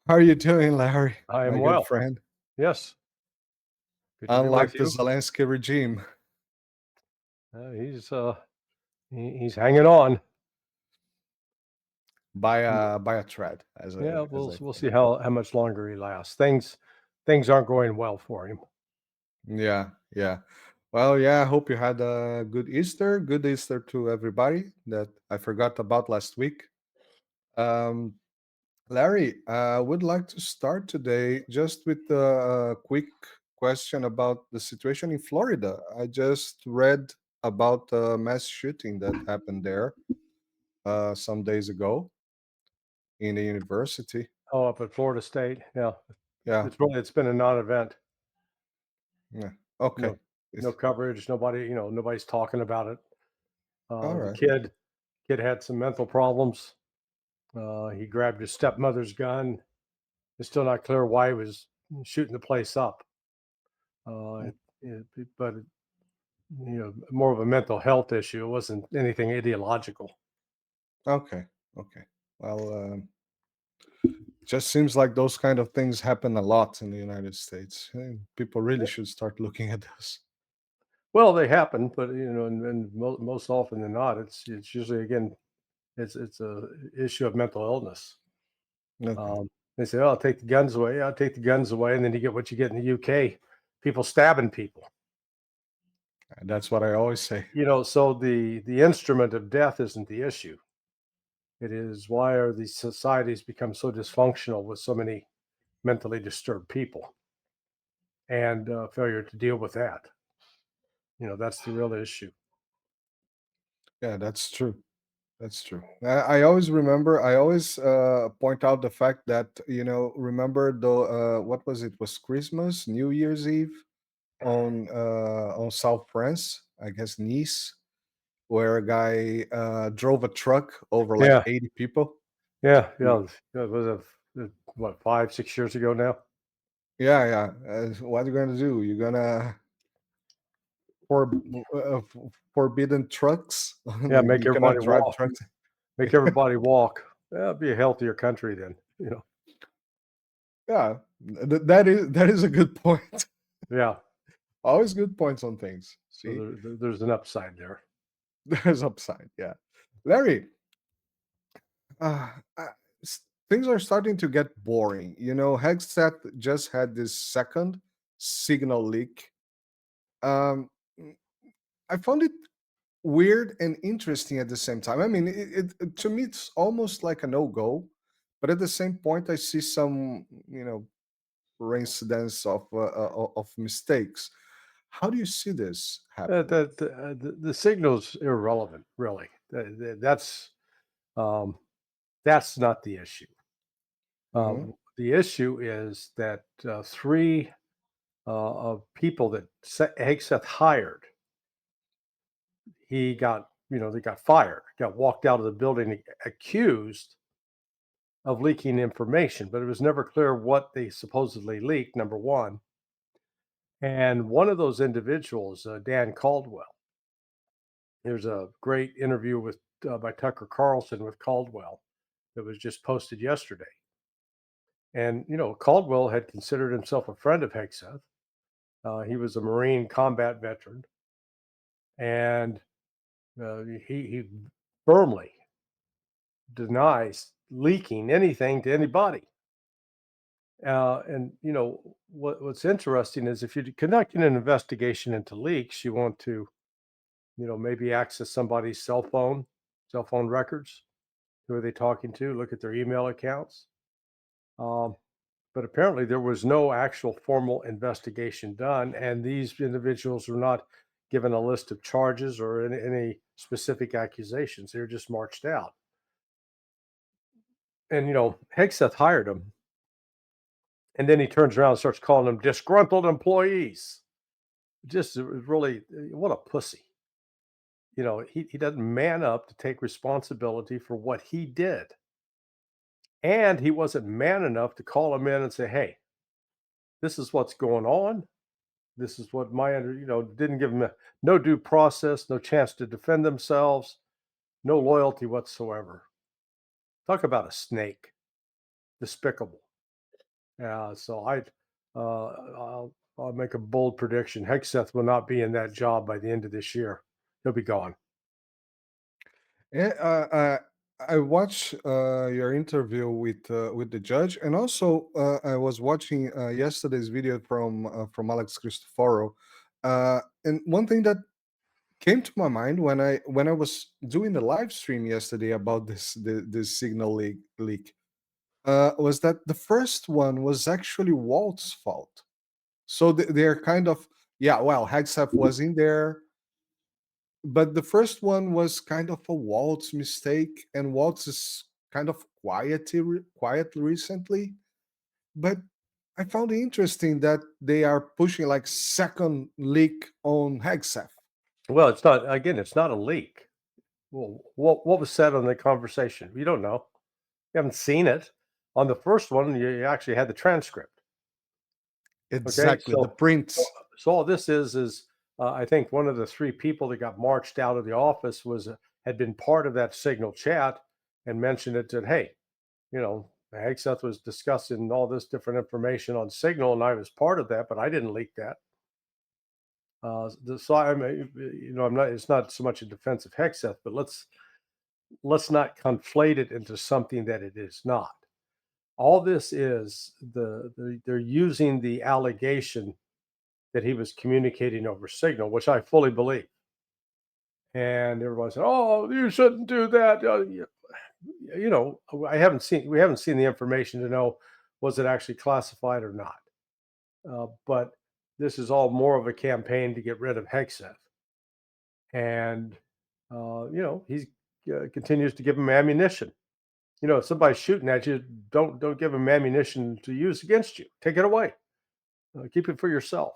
How are you doing, Larry, I my am good well. friend? Yes. Good to be with Unlike the you. Zelensky regime, He's hanging on. by a thread, as Yeah, as we'll I we'll think. see how much longer he lasts. Things aren't going well for him. Yeah, yeah. Well, yeah. I hope you had a good Easter. Good Easter to everybody that I forgot about last week. Um, Larry, I would like to start today just with a quick question about the situation in Florida. I just read about a mass shooting that happened there some days ago in a university. Oh, up at Florida State. Yeah. Yeah, It's been a non-event. yeah. Okay. No no It's, coverage. Nobody's talking about it. all The right. kid had some mental problems. He grabbed his stepmother's gun. It's still not clear why he was shooting the place up. Uh, Mm, but more of a mental health issue. It wasn't anything ideological. okay. Okay. Well, just seems like those kind of things happen a lot in the United States. People really should start looking at this. Well, they happen, but and most often than not, it's usually again, it's a issue of mental illness. Okay. Um, they say, "Oh, I'll take the guns away. I'll take the guns away," and then you get what you get in the UK: people stabbing people. And that's what I always say. So the instrument of death isn't the issue. It is why are these societies become so dysfunctional with so many mentally disturbed people and failure to deal with that. That's the real issue. Yeah, that's true. That's true. I always remember. I always point out the fact that remember the what was it? Was Christmas, New Year's Eve on South France, I guess Nice, where a guy drove a truck over like Yeah, 80 people. yeah, Y- yeah. It was what 5, 6 years ago now. Yeah, yeah. What are you gonna do? You're gonna for forbidden trucks? Yeah, make You cannot everybody drive walk. trucks. Make everybody walk. Yeah, be a healthier country then. Yeah, that is a good point. Yeah. Always good points on things. So See, there's an upside there. there's upside. Yeah, Larry. Uh, uh, things are starting to get boring. Headset just had this second signal leak. Um, I found it weird and interesting at the same time. I mean, to me, it's almost like a no go, but at the same point, I see some, coincidence of mistakes. How do you see this happening? The signal's irrelevant, really. Um, that's not the issue. Hmm. The issue is that three of people that Hegseth hired, they got fired, got walked out of the building, accused of leaking information, but it was never clear what they supposedly leaked, number one. And one of those individuals, Dan Caldwell, there's a great interview with by Tucker Carlson with Caldwell that was just posted yesterday. And Caldwell had considered himself a friend of Hegseth. He was a Marine combat veteran, and he firmly denies leaking anything to anybody. And what's interesting is if you're conducting an investigation into leaks, you want to maybe access somebody's cell phone records. Who are they talking to? Look at their email accounts. Um, but apparently there was no actual formal investigation done, and these individuals were not given a list of charges or any specific accusations. They were just marched out. And Hegseth hired them, and then he turns around and starts calling them disgruntled employees. Just really, what a pussy. He doesn't man up to take responsibility for what he did. And he wasn't man enough to call him in and say, hey, this is what's going on. This is what didn't give them no due process, no chance to defend themselves, no loyalty whatsoever. Talk about a snake. Despicable. Yeah, so I'll make a bold prediction. Hegseth will not be in that job by the end of this year. He'll be gone. Yeah, I watched your interview with the judge, and also I was watching yesterday's video from Alex Cristoforo. And one thing that came to my mind when I was doing the live stream yesterday about this signal leak was that the first one was actually Walt's fault. So they're kind of, yeah. Well, Hegseth was in there, but the first one was kind of a Waltz mistake, and Waltz is kind of quiet recently. But I found it interesting that they are pushing like second leak on Hegseth. Well, it's not again, it's not a leak. Well, what was said on the conversation? You don't know. You haven't seen it. On the first one, you actually had the transcript. Okay, Exactly, the so prints. so all this is I think one of the three people that got marched out of the office was had been part of that signal chat and mentioned it. That hey, Hegseth was discussing all this different information on Signal, and I was part of that, but I didn't leak that. So I'm, I'm not. It's not so much a defense of Hegseth, but let's not conflate it into something that it is not. All this is they're using the allegation that he was communicating over Signal, which I fully believe. And everyone said, "Oh, you shouldn't do that." We haven't seen the information to know was it actually classified or not. But this is all more of a campaign to get rid of Hegseth, and he continues to give him ammunition. If somebody's shooting at you, don't give them ammunition to use against you. Take it away. Keep it for yourself.